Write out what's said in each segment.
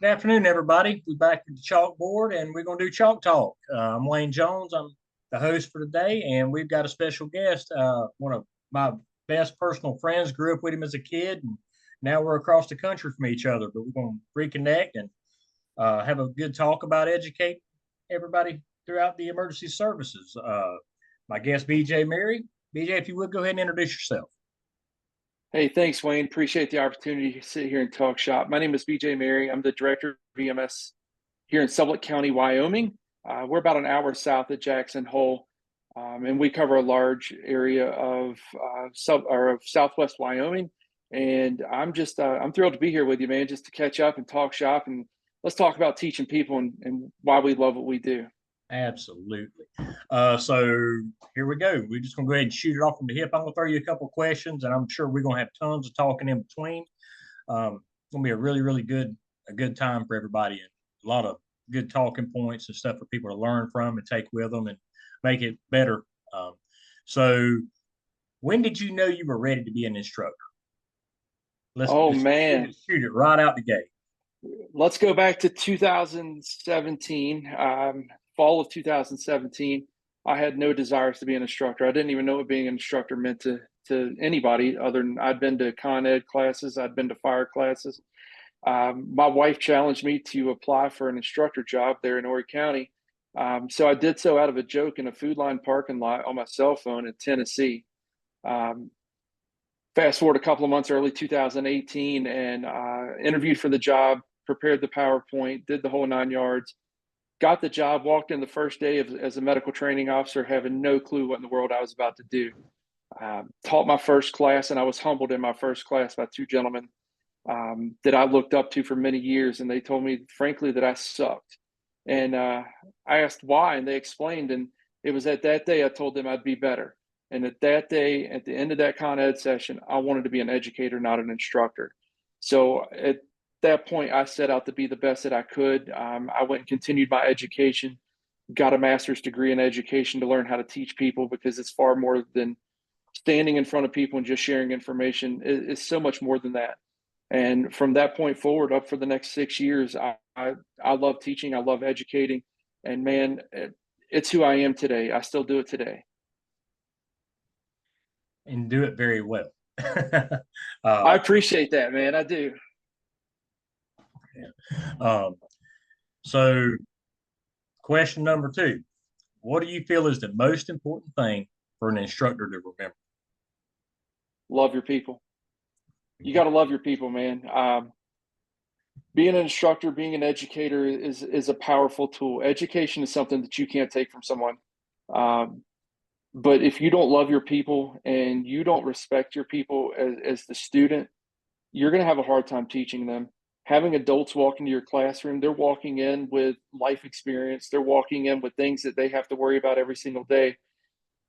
Good afternoon, everybody. We're back with the chalkboard and we're going to do chalk talk. I'm Wayne Jones. I'm the host for today, and we've got a special guest. One of my best personal friends. Grew up with him as a kid, and now we're across the country from each other. But we're going to reconnect and have a good talk about educating everybody throughout the emergency services. My guest, BJ Mary. BJ, if you would go ahead and introduce yourself. Hey, thanks, Wayne. Appreciate the opportunity to sit here and talk shop. My name is BJ Mary. I'm the director of VMS here in Sublette County, Wyoming. We're about an hour south of Jackson Hole, and we cover a large area of Southwest Wyoming. And I'm thrilled to be here with you, man, just to catch up and talk shop, and let's talk about teaching people and why we love what we do. Absolutely. So here we go. We're just gonna go ahead and shoot it off from the hip. I'm gonna throw you a couple of questions, and I'm sure we're gonna have tons of talking in between. It's gonna be a really good time for everybody, and a lot of good talking points and stuff for people to learn from and take with them and make it better. So, when did you know you were ready to be an instructor? Let's Oh just man, shoot it right out the gate. let's go back to 2017, fall of 2017. I had no desires to be an instructor. I didn't even know what being an instructor meant to anybody other than I'd been to con ed classes, I'd been to fire classes. My wife challenged me to apply for an instructor job there in Horry County. So I did so out of a joke in a Food Line parking lot on my cell phone in Tennessee. Um, Fast forward a couple of months, early 2018, and interviewed for the job, prepared the PowerPoint, did the whole 9 yards, got the job, walked in the first day as a medical training officer, having no clue what in the world I was about to do. Taught my first class, and I was humbled in my first class by two gentlemen that I looked up to for many years. And they told me, frankly, that I sucked. And I asked why, and they explained. And it was at that day I told them I'd be better. And at that day, at the end of that con ed session, I wanted to be an educator, not an instructor. So at that point, I set out to be the best that I could. I went and continued my education, got a master's degree in education to learn how to teach people, because it's far more than standing in front of people and just sharing information. It's so much more than that. And from that point forward, up for the next 6 years, I love teaching. I love educating. And man, it's who I am today. I still do it today. And do it very well. I uh, appreciate that, man. I do. um, so, question number two: what do you feel is the most important thing for an instructor to remember? Love your people. You got to love your people, man. Being an instructor, being an educator is a powerful tool. Education is something that you can't take from someone. Um, but if you don't love your people and you don't respect your people as the student, you're going to have a hard time teaching them. Having adults walk into your classroom, they're walking in with life experience. They're walking in with things that they have to worry about every single day.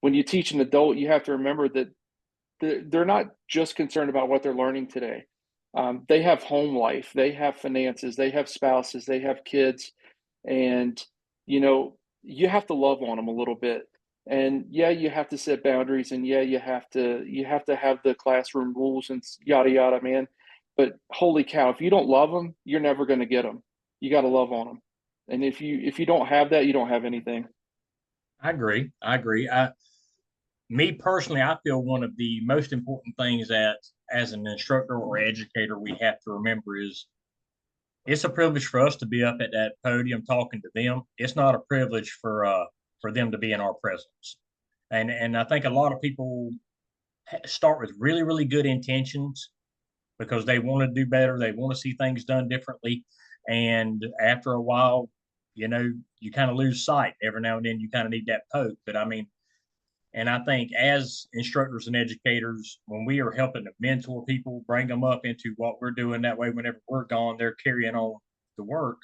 When you teach an adult, you have to remember that they're not just concerned about what they're learning today. They have home life, they have finances, they have spouses, they have kids, and you know you have to love on them a little bit. And yeah, you have to set boundaries, and yeah, you have to have the classroom rules and yada yada, man. But holy cow, if you don't love them, you're never going to get them. You got to love on them, and if you don't have that, you don't have anything. I agree. I agree. Me personally, I feel one of the most important things that as an instructor or educator we have to remember is it's a privilege for us to be up at that podium talking to them. It's not a privilege for them to be in our presence. And I think a lot of people start with really good intentions because they want to do better. They want to see things done differently. And after a while, you kind of lose sight. Every now and then you kind of need that poke. But I mean, and I think as instructors and educators, when we are helping to mentor people, bring them up into what we're doing, that way, whenever we're gone, they're carrying on the work.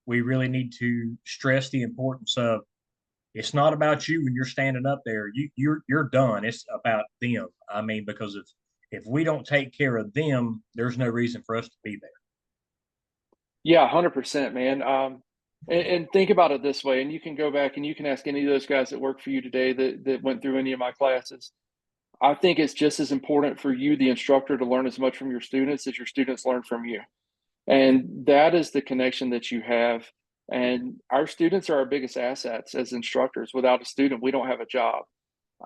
We really need to stress the importance of it's not about you when you're standing up there. You're done. It's about them. I mean, because if we don't take care of them, there's no reason for us to be there. Yeah, 100%, man. And think about it this way, and you can go back and you can ask any of those guys that work for you today that went through any of my classes. I think it's just as important for you, the instructor, to learn as much from your students as your students learn from you. And that is the connection that you have. And our students are our biggest assets as instructors. Without a student, we don't have a job.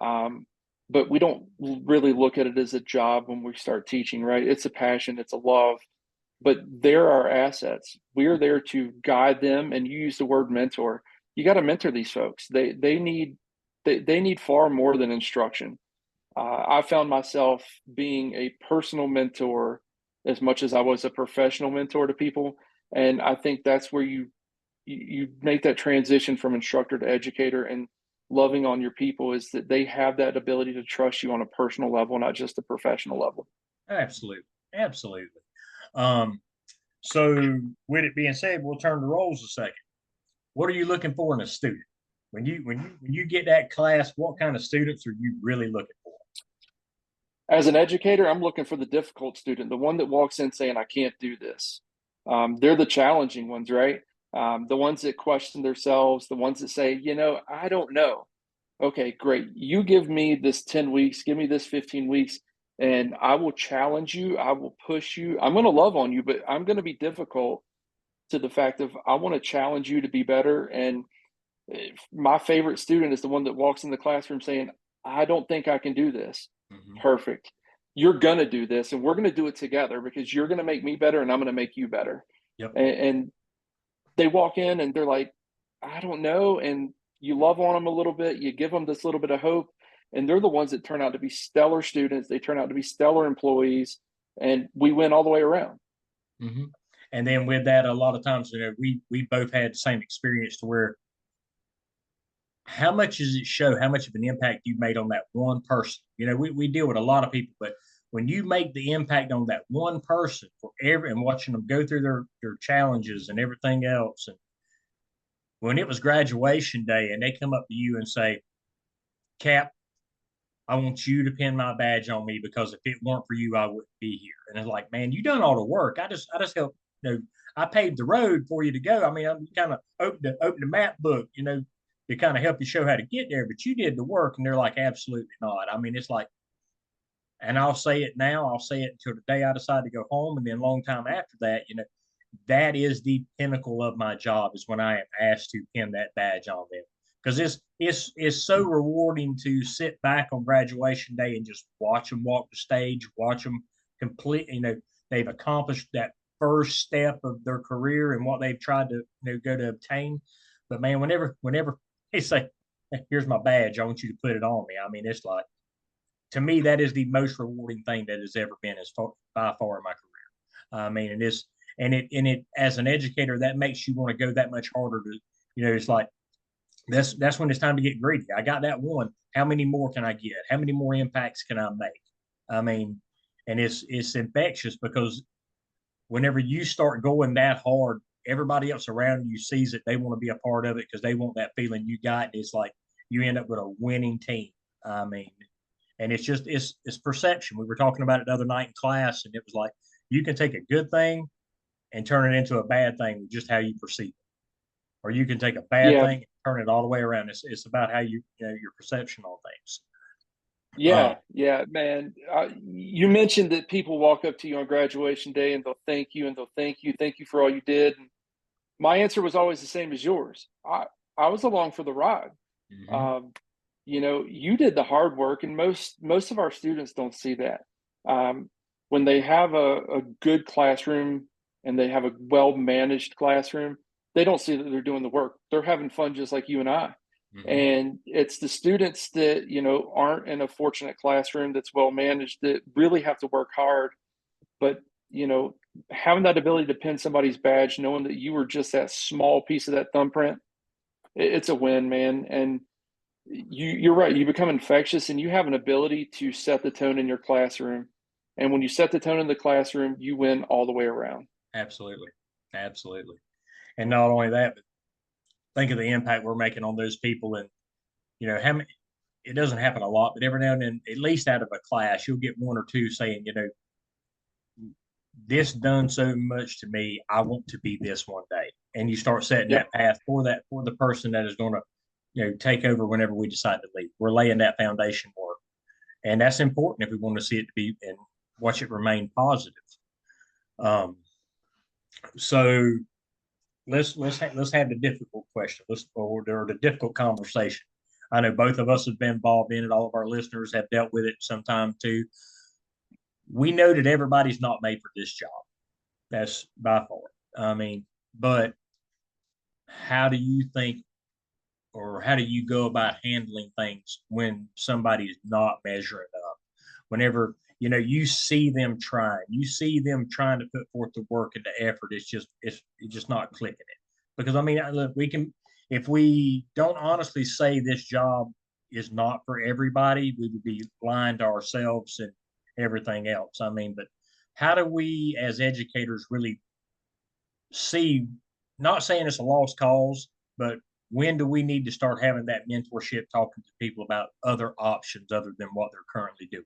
Um, but we don't really look at it as a job when we start teaching, right? It's a passion, it's a love, but they're our assets. We're there to guide them. And you use the word mentor. You got to mentor these folks. They need far more than instruction. I found myself being a personal mentor as much as I was a professional mentor to people, and I think that's where you make that transition from instructor to educator, and loving on your people is that they have that ability to trust you on a personal level, not just a professional level. Absolutely. Absolutely. Um, so with it being said, we'll turn the roles a second. What are you looking for in a student? When you get that class, what kind of students are you really looking for? As an educator, I'm looking for the difficult student, the one that walks in saying, I can't do this. They're the challenging ones, right? The ones that question themselves, the ones that say, I don't know. Okay, great. You give me this 10 weeks, give me this 15 weeks, and I will challenge you. I will push you. I'm going to love on you, but I'm going to be difficult to the fact of I want to challenge you to be better. And my favorite student is the one that walks in the classroom saying, I don't think I can do this. Mm-hmm. Perfect. You're going to do this, and we're going to do it together because you're going to make me better and I'm going to make you better. Yep. And they walk in and they're like, I don't know. And you love on them a little bit, you give them this little bit of hope. And they're the ones that turn out to be stellar students. They turn out to be stellar employees, and we win all the way around. Mm-hmm. And then with that, a lot of times, we both had the same experience to where how much does it show how much of an impact you made on that one person? We deal with a lot of people, but when you make the impact on that one person for every and watching them go through their challenges and everything else, and when it was graduation day and they come up to you and say, Cap, I want you to pin my badge on me because if it weren't for you, I wouldn't be here. And it's like, man, you done all the work. I just helped, I paved the road for you to go. I mean, I kind of opened the map book, to kind of help you show how to get there, but you did the work. And they're like, absolutely not. I mean, it's like, and I'll say it now, I'll say it until the day I decide to go home. And then a long time after that, that is the pinnacle of my job is when I am asked to pin that badge on them. Because it's so rewarding to sit back on graduation day and just watch them walk the stage, watch them complete. They've accomplished that first step of their career and what they've tried to go to obtain. But man, whenever they say, "Here's my badge, I want you to put it on me," I mean, it's like to me that is the most rewarding thing that has ever been as far by far in my career. I mean, it as an educator that makes you want to go that much harder to it's like that's when it's time to get greedy. I got that one, how many more can I get, how many more impacts can I make? I mean, and it's infectious because whenever you start going that hard, everybody else around you sees it, they want to be a part of it because they want that feeling you got, and it's like you end up with a winning team. I mean, and it's perception. We were talking about it the other night in class, and it was like you can take a good thing and turn it into a bad thing with just how you perceive it. Or you can take a bad Yeah, thing and turn it all the way around. It's about how your perception on things. yeah, yeah, man. You mentioned that people walk up to you on graduation day and they'll thank you and they'll thank you for all you did. And my answer was always the same as yours. I was along for the ride. Mm-hmm. Um, you did the hard work, and most of our students don't see that. When they have a good classroom and they have a well managed classroom, they don't see that they're doing the work. They're having fun just like you and I. Mm-hmm. And it's the students that aren't in a fortunate classroom that's well managed that really have to work hard. But you know, having that ability to pin somebody's badge, knowing that you were just that small piece of that thumbprint, it's a win, man. And you're right. You become infectious, and you have an ability to set the tone in your classroom. And when you set the tone in the classroom, you win all the way around. Absolutely, absolutely. And not only that, but think of the impact we're making on those people. And how many. It doesn't happen a lot, but every now and then, at least out of a class, you'll get one or two saying, this done so much to me. I want to be this one day. And you start setting Yep. that path for the person that is going to, take over whenever we decide to leave. We're laying that foundation work. And that's important if we want to see it to be and watch it remain positive. Um, So let's have the difficult question. Or the difficult conversation. I know both of us have been involved in it. All of our listeners have dealt with it sometime too. We know that everybody's not made for this job. That's by far. I mean, but how do you think, or how do you go about handling things when somebody is not measuring up? Whenever you see them trying, you see them trying to put forth the work and the effort, it's just not clicking it. Because I mean, look, we can, if we don't honestly say this job is not for everybody, we would be lying to ourselves and everything else. I mean, but how do we as educators really see, not saying it's a lost cause, but when do we need to start having that mentorship, talking to people about other options other than what they're currently doing?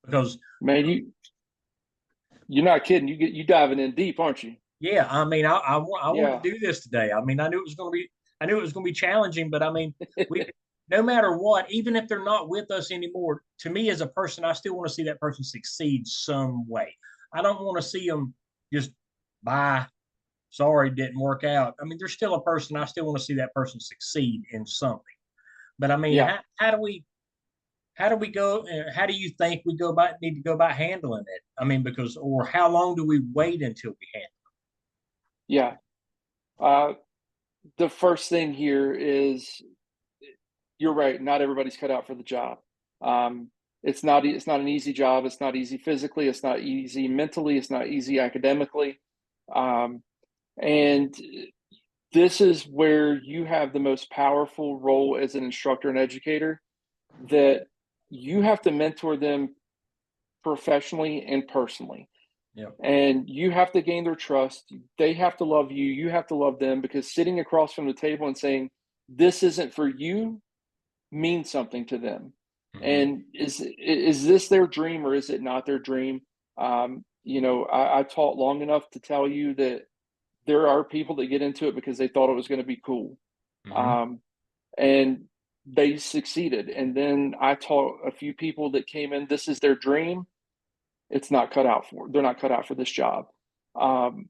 Because Man, you're not kidding. You diving in deep, aren't you? yeah, I mean, I wanted Yeah. to do this today. I mean, I knew it was going to be challenging, but I mean, we, no matter what, even if they're not with us anymore, to me as a person, I still want to see that person succeed some way. I don't want to see them just bye. Sorry, didn't work out. I mean, they're still a person. I still want to see that person succeed in something. But I mean, Yeah. how do we go? How do you think we need to go about handling it? I mean, because or how long do we wait until we handle Yeah. Uh, the first thing here is you're right. Not everybody's cut out for the job. Um, it's not an easy job. It's not easy physically. It's not easy mentally. It's not easy academically. Um, and this is where you have the most powerful role as an instructor and educator, that you have to mentor them professionally and personally. it? Yeah, And you have to gain their trust. They have to love you. You have to love them, because sitting across from the table and saying, this isn't for you, means something to them. hmm, And is this their dream or is it not their dream? I taught long enough to tell you that there are people that get into it because they thought it was going to be cool. hmm, Um, and they succeeded. And then I taught a few people that came in, this is their dream. They're not cut out for this job. Um,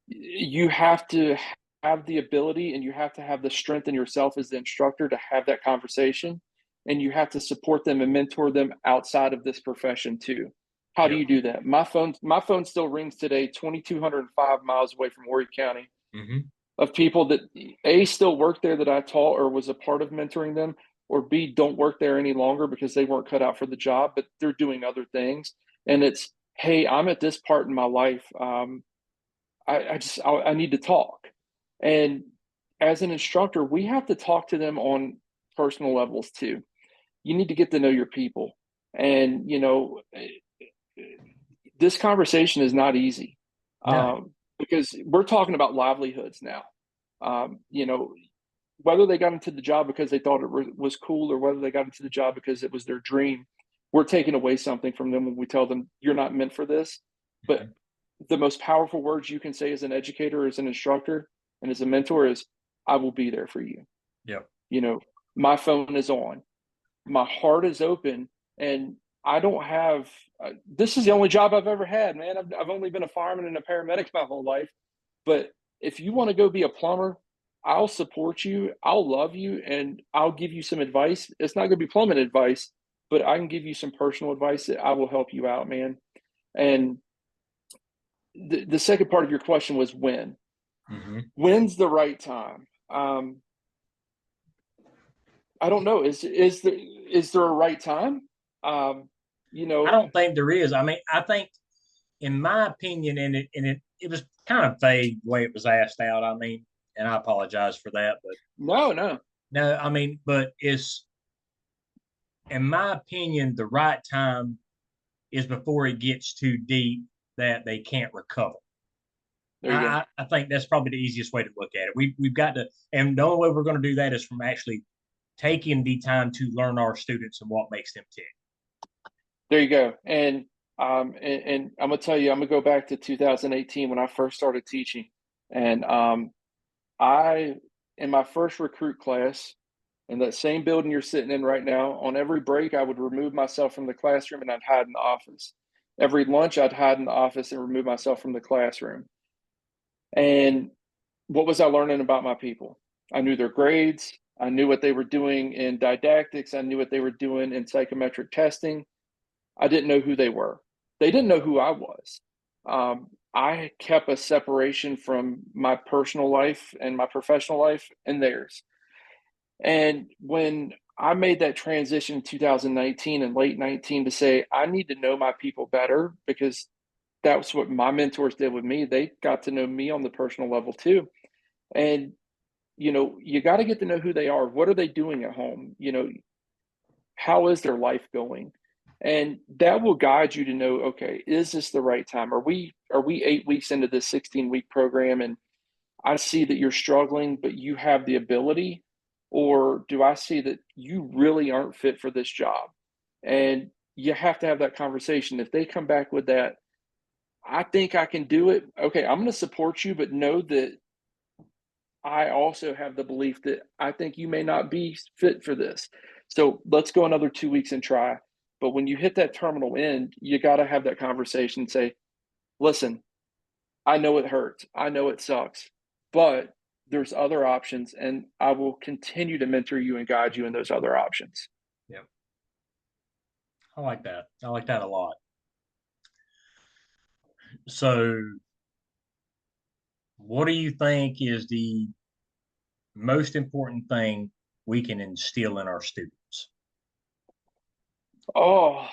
you have to have the ability and you have to have the strength in yourself as the instructor to have that conversation. And you have to support them and mentor them outside of this profession too. How do yeah, you do that? My phone still rings today, 2,205 miles away from Horry County, hmm, of people that A, still work there that I taught or was a part of mentoring them, or B, don't work there any longer because they weren't cut out for the job, but they're doing other things. And it's, hey, I'm at this part in my life. I need to talk. And as an instructor, we have to talk to them on personal levels too. You need to get to know your people. And, this conversation is not easy, no, because we're talking about livelihoods now. Um, you know, whether they got into the job because they thought it was cool or whether they got into the job because it was their dream, we're taking away something from them when we tell them you're not meant for this. But hmm, the most powerful words you can say as an educator, as an instructor, and as a mentor is, I will be there for you. yeah, You know, my phone is on, my heart is open, and I don't have, this is the only job I've ever had, man. I've only been a fireman and a paramedic my whole life. But if you want to go be a plumber, I'll support you, I'll love you, and I'll give you some advice. It's not going to be plumbing advice, but I can give you some personal advice that I will help you out, man. And the second part of your question was when. hmm. When's the right time? I don't know. Is there a right time? Um, you I know, don't think there is. I mean, I think, in my opinion, it was kind of vague the way it was asked out. I mean, and I apologize for that, but no, no. no, I mean, but it's, in my opinion, the right time is before it gets too deep that they can't recover. There you go. I think that's probably the easiest way to look at it. We've got to, and the only way we're going to do that is from actually taking the time to learn our students and what makes them tick. There you go. And I'm gonna tell you, I'm gonna go back to 2018 when I first started teaching, and I in my first recruit class in that same building you're sitting in right now, on every break I would remove myself from the classroom and I'd hide in the office. Every lunch I'd hide in the office and remove myself from the classroom. And what was I learning about my people? I knew their grades. I knew what they were doing in didactics. I knew what they were doing in psychometric testing. I didn't know who they were. They didn't know who I was. I kept a separation from my personal life and my professional life and theirs. And when I made that transition in 2019 and late 19 to say, I need to know my people better because that's what my mentors did with me. They got to know me on the personal level too. And, you got to get to know who they are. What are they doing at home? How is their life going? And that will guide you to know, okay, is this the right time? Are we 8 weeks into this 16-week program and I see that you're struggling, but you have the ability? Or do I see that you really aren't fit for this job? And you have to have that conversation. If they come back with that, I think I can do it. Okay, I'm going to support you, but know that I also have the belief that I think you may not be fit for this. So let's go another 2 weeks and try. But when you hit that terminal end, you got to have that conversation and say, listen, I know it hurts. I know it sucks, but there's other options, and I will continue to mentor you and guide you in those other options. Yep. I like that. I like that a lot. So, what do you think is the most important thing we can instill in our students? Oh,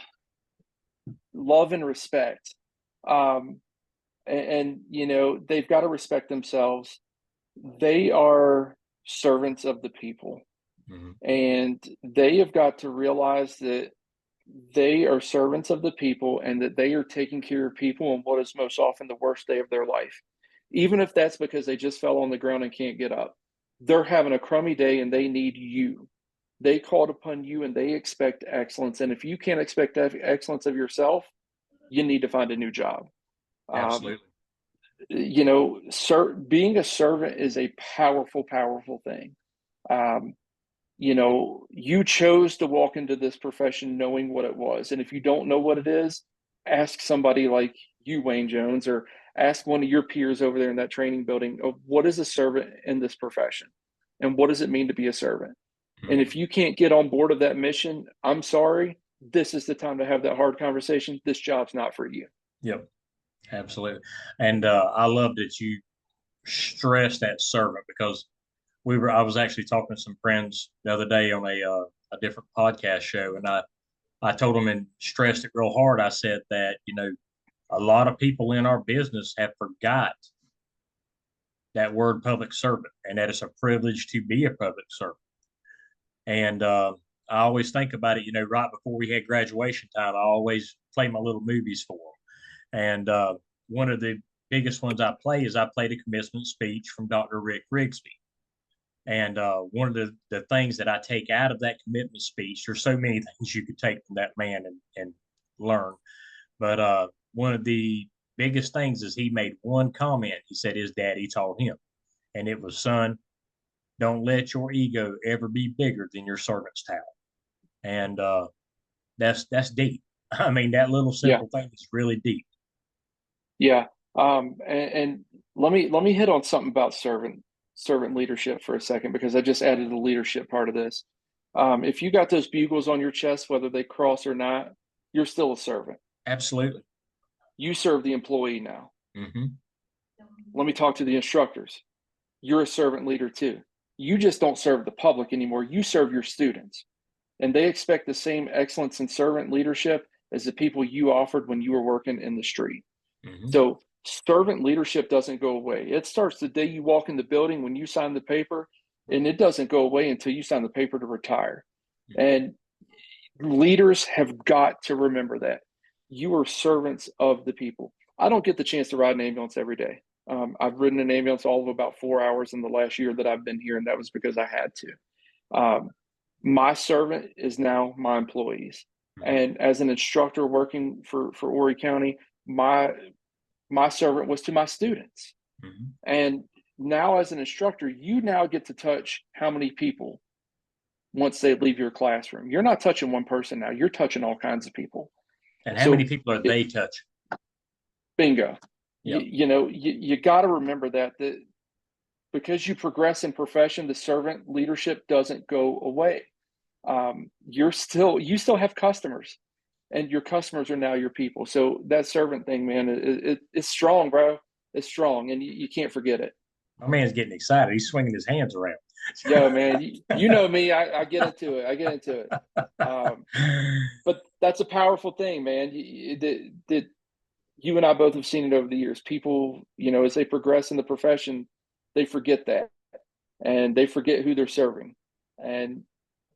love and respect. Um, and they've got to respect themselves. They are servants of the people, Mhm. and they have got to realize that they are servants of the people and that they are taking care of people on what is most often the worst day of their life. Even if that's because they just fell on the ground and can't get up, they're having a crummy day and they need you. They called upon you and they expect excellence. And if you can't expect excellence of yourself, you need to find a new job. Um, Absolutely. being a servant is a powerful, powerful thing. Um, you chose to walk into this profession knowing what it was. And if you don't know what it is, ask somebody like you, Wayne Jones, or ask one of your peers over there in that training building of what is a servant in this profession and what does it mean to be a servant? And if Mhm. you can't get on board of that mission, I'm sorry. This is the time to have that hard conversation. This job's not for you. Yep. Absolutely. And I love that you stress that servant because I was actually talking to some friends the other day on a different podcast show, and I told them and stressed it real hard. I said that, a lot of people in our business have forgot that word public servant and that it's a privilege to be a public servant. And I always think about it, right before we had graduation time, I always play my little movies for them. And one of the biggest ones I play is I played a commencement speech from Dr. Rick Rigsby. And one of the things that I take out of that commitment speech, there's so many things you could take from that man and learn. But one of the biggest things is he made one comment. He said his daddy taught him, and it was, son, don't let your ego ever be bigger than your servant's towel. And that's deep. I mean, that little Yeah. simple thing is really deep. Yeah. And let me hit on something about servant leadership for a second because I just added the leadership part of this. If you got those bugles on your chest, whether they cross or not, you're still a servant. Absolutely. You serve the employee now. Hmm. Let me talk to the instructors. You're a servant leader too. You just don't serve the public anymore. You serve your students, and they expect the same excellence in servant leadership as the people you offered when you were working in the street. Hmm. So servant leadership doesn't go away. It starts the day you walk in the building when you sign the paper, and it doesn't go away until you sign the paper to retire. And leaders have got to remember that you are servants of the people. I don't get the chance to ride an ambulance every day. I've ridden an ambulance all of about 4 hours in the last year that I've been here, and that was because I had to. Um, my servant is now my employees, Hmm. and as an instructor working for Horry County, my servant was to my students. Hmm. And now, as an instructor, you now get to touch how many people once they leave your classroom. You're not touching one person now, you're touching all kinds of people. And how many So, people are it, they touching? bingo. Yep. You got to remember that because you progress in profession, the servant leadership doesn't go away. You still have customers, and your customers are now your people. So that servant thing, man, it's strong, bro. It's strong, and you can't forget it. My man's getting excited. He's swinging his hands around. Yo, man, you know me. I get into it. I get into it. Um, but that's a powerful thing, man. That you and I both have seen it over the years. People, as they progress in the profession, they forget that, and they forget who they're serving, and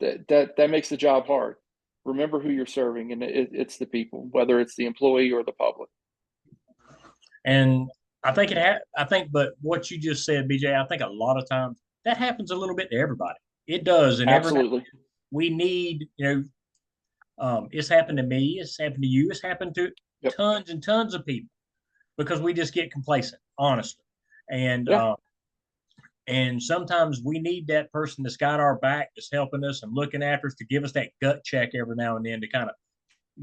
that makes the job hard. Remember who you're serving, and it's the people, whether it's the employee or the public. And I think, but what you just said, BJ, I think a lot of times that happens a little bit to everybody. It does, and every now Absolutely. we need, it's happened to me, it's happened to you, it's happened to Yep. tons and tons of people because we just get complacent, honestly. And Yeah. and sometimes we need that person that's got our back, that's helping us and looking after us, to give us that gut check every now and then to kind of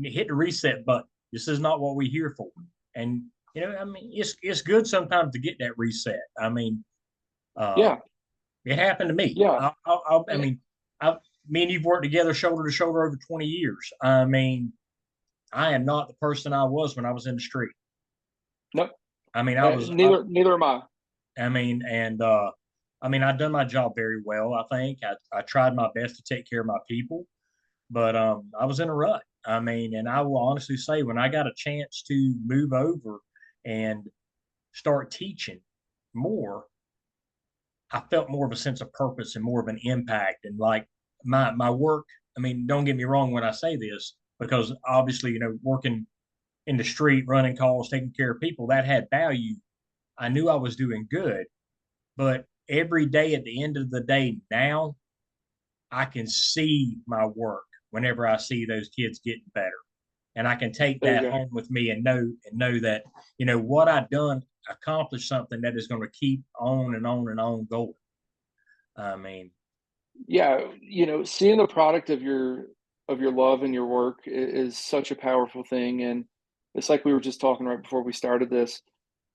hit the reset button. This is not what we're here for. And I mean, it's good sometimes to get that reset. I mean, uh, Yeah. it happened to me. Yeah. I mean, me and you've worked together shoulder to shoulder over 20 years. I mean, I am not the person I was when I was in the street. Nope. I mean, Neither am I. I mean, and I mean, I've done my job very well. I think I tried my best to take care of my people, but I was in a rut. I mean, and I will honestly say, when I got a chance to move over and start teaching more, I felt more of a sense of purpose and more of an impact. And like my work, I mean, don't get me wrong when I say this, because obviously, working in the street, running calls, taking care of people, that had value. I knew I was doing good, but every day at the end of the day now, I can see my work whenever I see those kids getting better. And I can take There you that go. home with me and know that, what I've done accomplished something that is going to keep on and on and on going. I mean, Yeah, seeing the product of your love and your work is such a powerful thing, and it's like we were just talking right before we started this.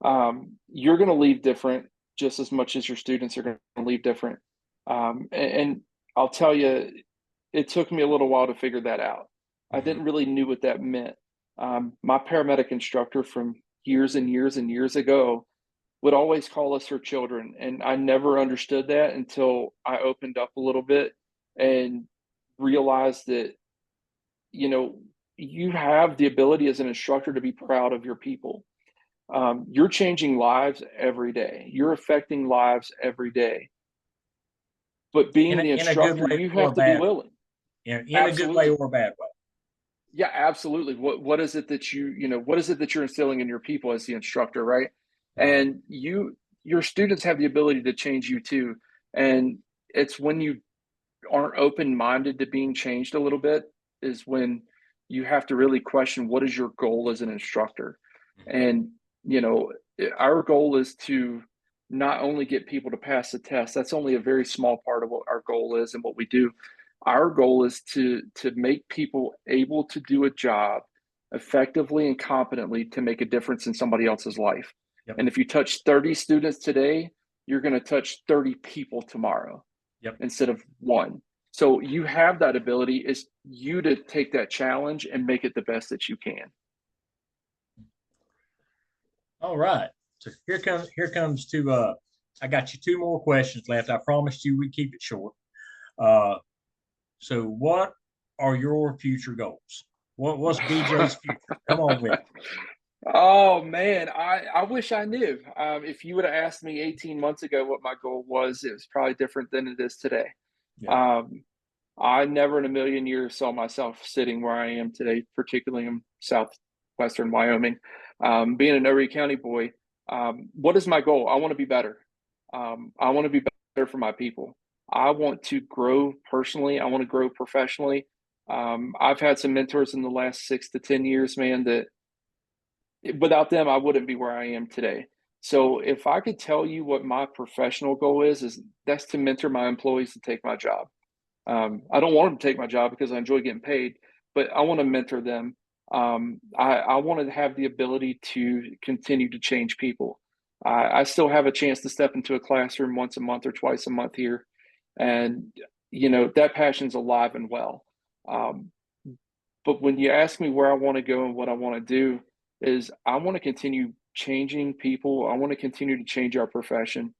You're going to leave different just as much as your students are going to leave different. And I'll tell you, it took me a little while to figure that out. I mhm. didn't really knew what that meant. My paramedic instructor from years and years and years ago would always call us her children. And I never understood that until I opened up a little bit and realized that, you know, you have the ability as an instructor to be proud of your people. You're changing lives every day, you're affecting lives every day. But in being a, the in a good instructor, way you or have a to be bad willing. way, in a good way Absolutely. or a bad way. Yeah, absolutely. What is it that what is it that you're instilling in your people as the instructor, right? Mhm. And your students have the ability to change you too. And it's when you aren't open-minded to being changed a little bit is when you have to really question what is your goal as an instructor. Mhm. And our goal is to not only get people to pass the test. That's only a very small part of what our goal is and what we do. Our goal is to make people able to do a job effectively and competently to make a difference in somebody else's life. Yep. And if you touch 30 students today, you're going to touch 30 people tomorrow Yep. instead of one. So you have that ability. It's you to take that challenge and make it the best that you can. All right. So here comes to I got you two more questions left. I promised you we'd keep it short. Uh so what are your future goals? What's BJ's future? Come on with it. Oh man, I wish I knew. If you would have asked me 18 months ago what my goal was, it was probably different than it is today. Yeah. Um, I never in a million years saw myself sitting where I am today, particularly in southwestern Wyoming. Being an Erie County boy, what is my goal? I want to be better. I want to be better for my people. I want to grow personally. I want to grow professionally. I've had some mentors in the last 6 to 10 years, man, that without them, I wouldn't be where I am today. So if I could tell you what my professional goal is that's to mentor my employees to take my job. I don't want them to take my job because I enjoy getting paid, but I want to mentor them. I want to have the ability to continue to change people. I still have a chance to step into a classroom once a month or twice a month here, and that passion's alive and well. Um, but when you ask me where I want to go and what I want to do, is I want to continue changing people. I want to continue to change our profession.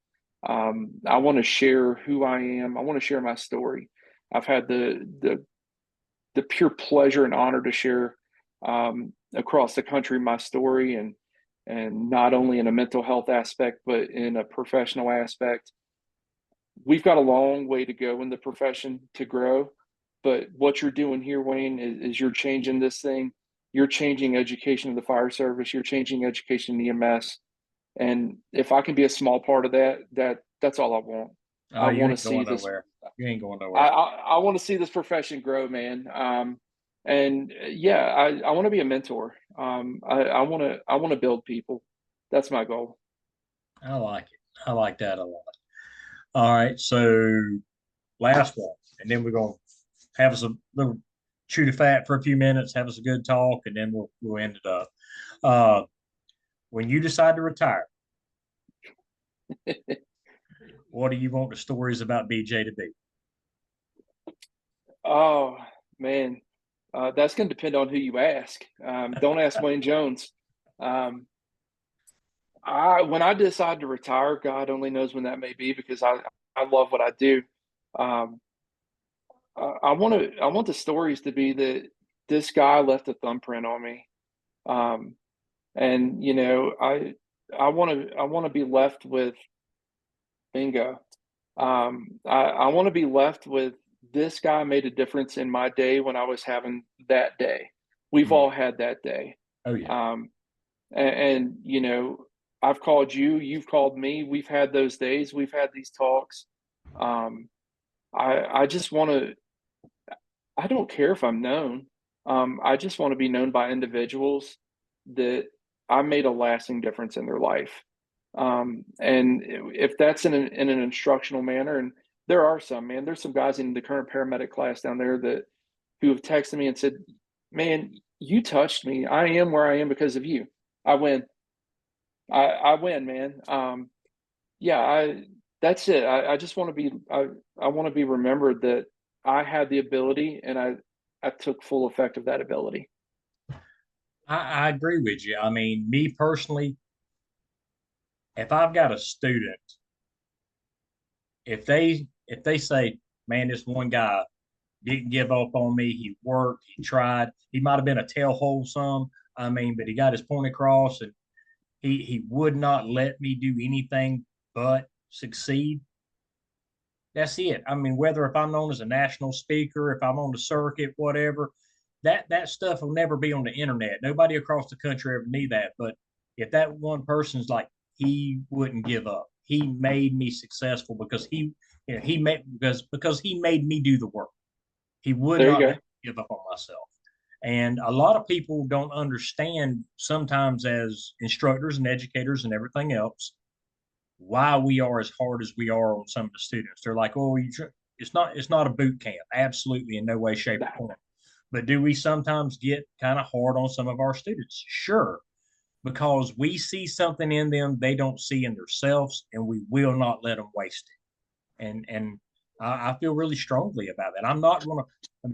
I want to share who I am. I want to share my story. I've had the pure pleasure and honor to share across the country my story, and not only in a mental health aspect but in a professional aspect. We've got a long way to go in the profession to grow, but what you're doing here, Wayne, is you're changing this thing. You're changing education of the fire service. You're changing education in EMS, and if I can be a small part of that, that's all I want. Oh, I you want to ain't see going this. nowhere. You ain't going I nowhere. I, I want to see this profession grow, man. And yeah, I want to be a mentor. I want to build people. That's my goal. I like it. I like that a lot. All right, so last one, and then we're gonna have us a little chew the fat for a few minutes, have us a good talk, and then we'll end it up. Uh, when you decide to retire, what do you want the stories about BJ to be? Oh man, that's going to depend on who you ask. Don't ask Wayne Jones. Um, I when I decide to retire, God only knows when that may be, because I love what I do. Um, I want the stories to be that this guy left a thumbprint on me. Um, and I want to be left with bingo. I want to be left with this guy made a difference in my day when I was having that day. We've Mm. all had that day. Oh yeah. um, and I've called you, you've called me, we've had those days, we've had these talks. um, I just want to, I don't care if I'm known. I just want to be known by individuals that I made a lasting difference in their life. And if that's in an instructional manner, and there are some, man, there's some guys in the current paramedic class down there that who have texted me and said, "Man, you touched me. I am where I am because of you. I win. I win, man." Yeah, that's it. I just want to be I want to be remembered that I had the ability, and I took full effect of that ability. I agree with you. I mean, me personally, if I've got a student, if they say, man, this one guy didn't give up on me. He worked, he tried. He might have been a tailhole some. I mean, but he got his point across, and he would not let me do anything but succeed. That's it. I mean, whether if I'm known as a national speaker, if I'm on the circuit, whatever, that stuff will never be on the internet. Nobody across the country ever need that. But if that one person's like, he wouldn't give up. He made me successful because he made because he made me do the work. He would There you not go. let me give up on myself. And a lot of people don't understand sometimes as instructors and educators and everything else why we are as hard as we are on some of the students. They're like, "Oh, it's not a boot camp." Absolutely, in no way, shape, or form. But do we sometimes get kind of hard on some of our students? Sure, because we see something in them they don't see in themselves, and we will not let them waste it. And I feel really strongly about that. I'm not going to.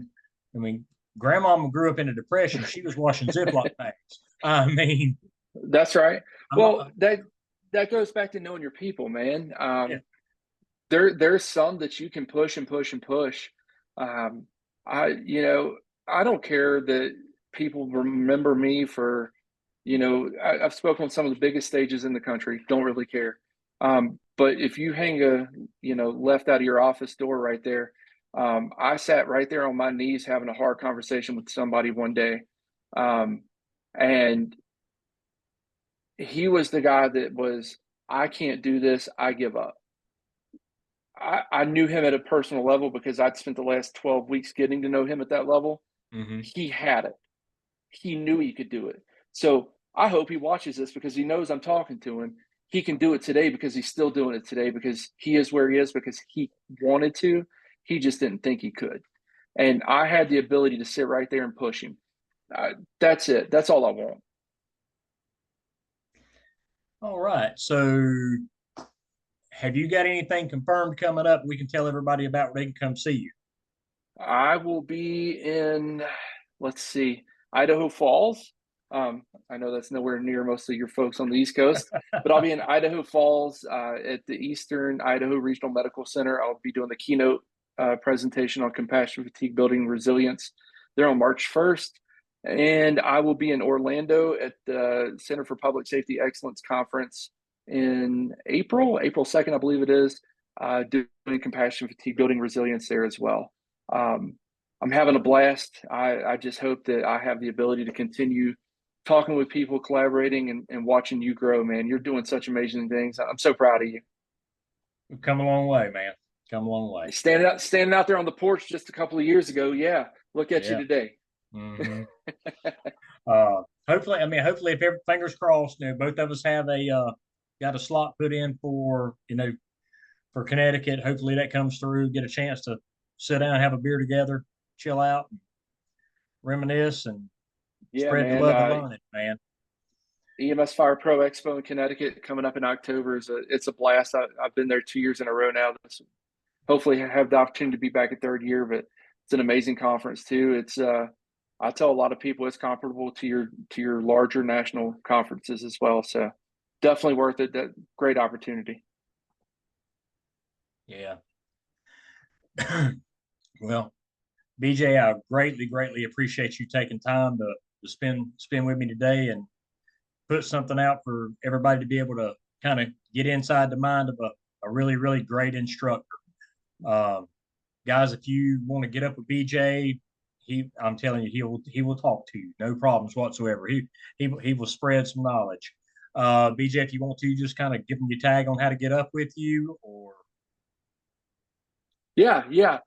I mean, Grandmama grew up in a depression. She was washing Ziploc bags. I mean, That's right. I'm Well, not. that goes back to knowing your people, man. Yeah, There's some that you can push and push and push. Um, I don't care that people remember me for, I've spoken on some of the biggest stages in the country. Don't really care. But if you hang a, left out of your office door right there, I sat right there on my knees having a hard conversation with somebody one day. Um, and he was the guy that was, I can't do this. I give up. I knew him at a personal level because I'd spent the last 12 weeks getting to know him at that level. hmm He had it. He knew he could do it. So I hope he watches this because he knows I'm talking to him. He can do it today because he's still doing it today because he is where he is because he wanted to. He just didn't think he could. And I had the ability to sit right there and push him. That's it. That's all I want. All right. So have you got anything confirmed coming up we can tell everybody about where they can come see you? I will be in, let's see, Idaho Falls. I know that's nowhere near most of your folks on the East Coast, but I'll be in Idaho Falls at the Eastern Idaho Regional Medical Center. I'll be doing the keynote presentation on compassion, fatigue, building resilience there on March 1st. And I will be in Orlando at the Center for Public Safety Excellence Conference in April 2nd, I believe it is, doing compassion, fatigue, building resilience there as well. Um, I'm having a blast. I just hope that I have the ability to continue talking with people, collaborating, and watching you grow, man. You're doing such amazing things. I'm so proud of you. We've come a long way, man. Come a long way. Standing out there on the porch just a couple of years ago. Yeah, look at you Yeah. today. Mm-hmm. Hopefully, I mean, hopefully, if every, fingers crossed, both of us have a got a slot put in for for Connecticut. Hopefully, that comes through. Get a chance to sit down, have a beer together, chill out, reminisce, and Yeah, spread the man. love of learning, man. EMS Fire Pro Expo in Connecticut coming up in October it's a blast. I've been there 2 years in a row now. Hopefully have the opportunity to be back a third year, but it's an amazing conference too. It's I tell a lot of people it's comparable to your larger national conferences as well. So definitely worth it. That great opportunity. Yeah. Well, BJ, I greatly appreciate you taking time to spend with me today and put something out for everybody to be able to kind of get inside the mind of a really great instructor. Um, Guys, if you want to get up with BJ, I'm telling you, he will talk to you, no problems whatsoever. He will spread some knowledge. BJ, if you want to, just kind of give him your tag on how to get up with you, or Yeah.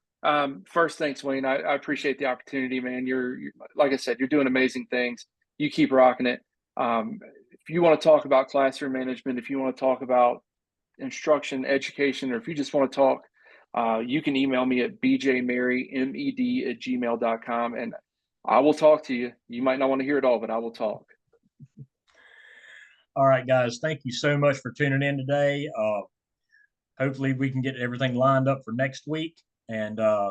First, thanks, Wayne. I appreciate the opportunity, man. You're like I said, you're doing amazing things. You keep rocking it. If you want to talk about classroom management, if you want to talk about instruction, education, or if you just want to talk, you can email me at bjmarymed@gmail.com and I will talk to you. You might not want to hear it all, but I will talk. all right, guys, thank you so much for tuning in today. Hopefully, we can get everything lined up for next week, and I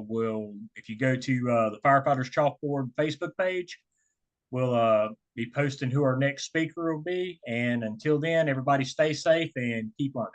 will, if you go to the Firefighters Chalkboard Facebook page, we'll be posting who our next speaker will be. And until then, everybody stay safe and keep learning.